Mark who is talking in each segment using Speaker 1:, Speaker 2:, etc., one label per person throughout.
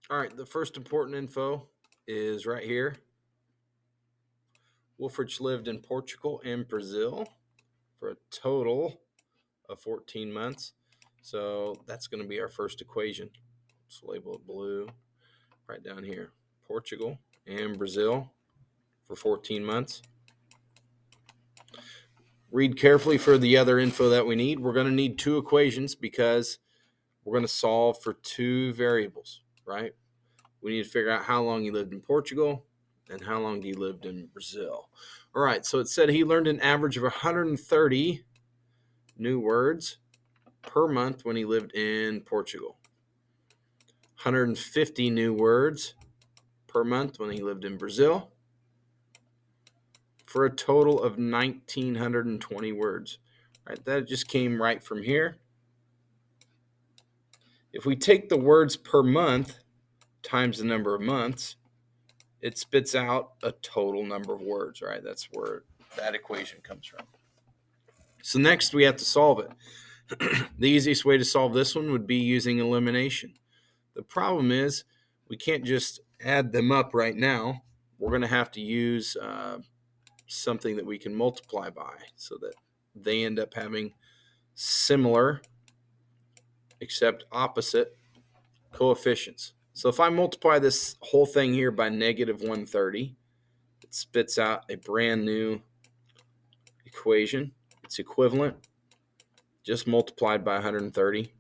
Speaker 1: All right, the first important info is right here. Wolfrich lived in Portugal and Brazil for a total of 14 months. So that's going to be our first equation. Let's label it blue right down here. Portugal and Brazil for 14 months. Read carefully for the other info that we need. We're going to need two equations because we're going to solve for two variables, right? We need to figure out how long he lived in Portugal and how long he lived in Brazil. All right, so it said he learned an average of 130 new words per month when he lived in Portugal. 150 new words per month when he lived in Brazil, for a total of 1,920 words. Right, that just came right from here. If we take the words per month times the number of months, it spits out a total number of words, right? That's where that equation comes from. So next we have to solve it. The easiest way to solve this one would be using elimination. The problem is we can't just add them up right now. We're going to have to use something that we can multiply by so that they end up having similar except opposite coefficients. So if I multiply this whole thing here by negative 130, it spits out a brand new equation. It's equivalent, just multiplied by 130.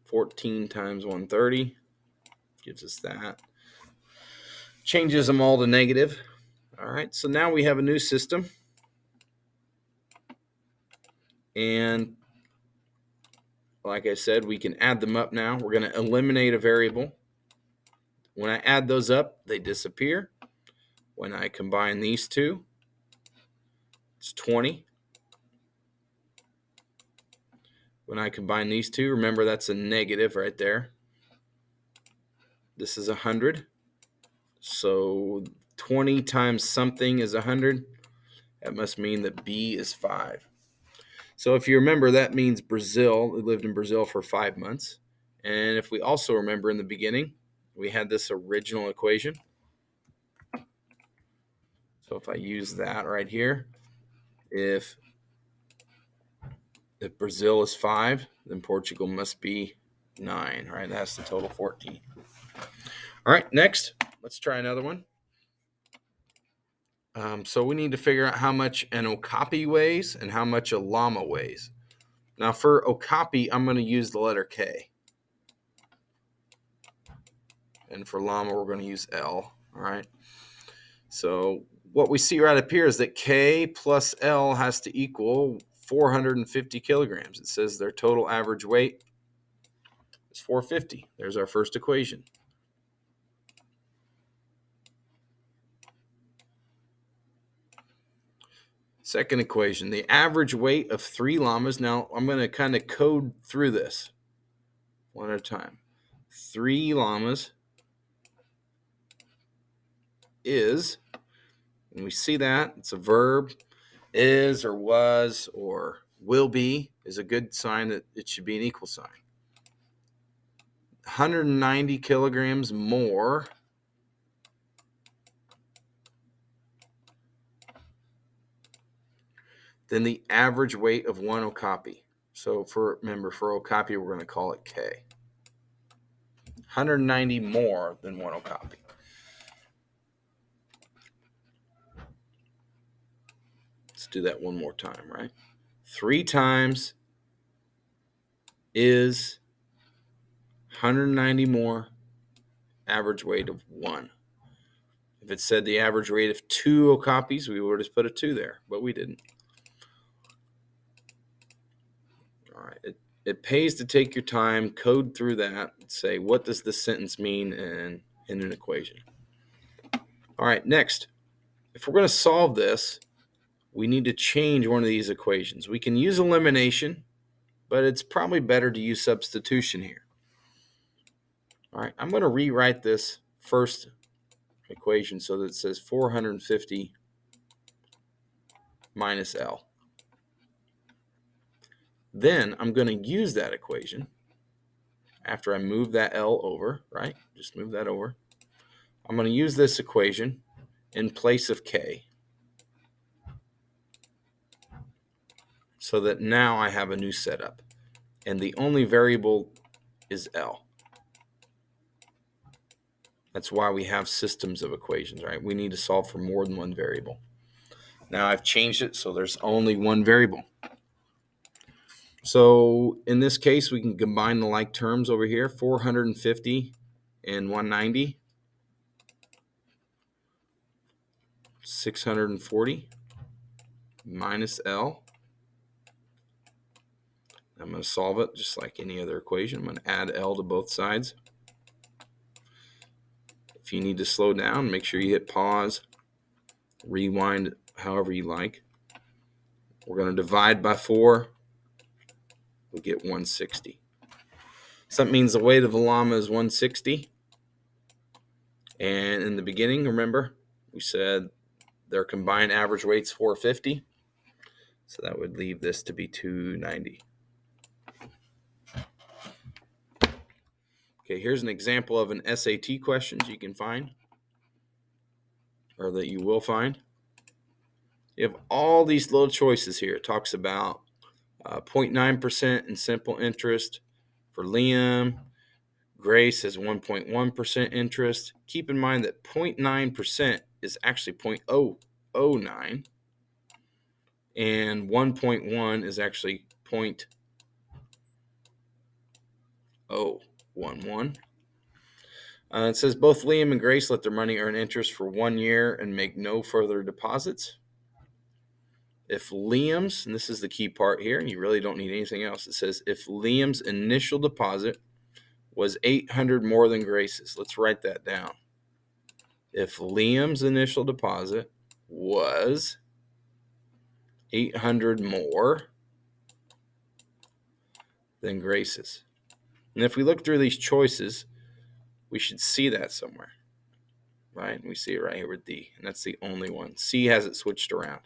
Speaker 1: 14 times 130 gives us that. Changes them all to negative. All right, so now we have a new system. And like I said, we can add them up now. We're going to eliminate a variable. When I add those up, they disappear. When I combine these two, it's 20. When I combine these two, remember that's a negative right there. This is 100. So 20 times something is 100. That must mean that B is 5. So if you remember, that means Brazil. We lived in Brazil for 5 months. And if we also remember in the beginning, we had this original equation. So if I use that right here, if Brazil is 5, then Portugal must be 9, right? That's the total 14. All right, next, let's try another one. So we need to figure out how much an okapi weighs and how much a llama weighs. Now for okapi, I'm going to use the letter K. And for llama, we're going to use L, all right? So what we see right up here is that K plus L has to equal 450 kilograms. It says their total average weight is 450. There's our first equation. Second equation, the average weight of 3 llamas. Now I'm going to kind of code through this one at a time. 3 llamas is, and we see that, it's a verb, is or was or will be is a good sign that it should be an equal sign. 190 kilograms more than the average weight of one okapi. So remember, for okapi, we're going to call it K. 190 more than one okapi. Let's do that one more time, right? 3 times is 190 more, average weight of 1. If it said the average weight of 2 okapis, we would have just put a 2 there, but we didn't. All right, it pays to take your time, code through that, say what does this sentence mean in an equation. All right, next, if we're going to solve this, we need to change one of these equations. We can use elimination, but it's probably better to use substitution here. All right, I'm going to rewrite this first equation so that it says 450 minus L. Then I'm going to use that equation after I move that L over, right? Just move that over. I'm going to use this equation in place of K so that now I have a new setup. And the only variable is L. That's why we have systems of equations, right? We need to solve for more than one variable. Now I've changed it so there's only one variable. So in this case, we can combine the like terms over here, 450 and 190, 640 minus L. I'm going to solve it just like any other equation. I'm going to add L to both sides. If you need to slow down, make sure you hit pause, rewind however you like. We're going to divide by 4. We get 160. So that means the weight of the llama is 160. And in the beginning, remember, we said their combined average weight's 450. So that would leave this to be 290. Okay, here's an example of an SAT questions you can find, or that you will find. You have all these little choices here. It talks about 0.9% in simple interest for Liam. Grace has 1.1% interest. Keep in mind that 0.9% is actually 0.009, and 1.1 is actually 0.011. It says both Liam and Grace let their money earn interest for 1 year and make no further deposits. If Liam's, and this is the key part here, and you really don't need anything else, it says if Liam's initial deposit was $800 more than Grace's. Let's write that down. If Liam's initial deposit was $800 more than Grace's. And if we look through these choices, we should see that somewhere, right? We see it right here with D, and that's the only one. C has it switched around.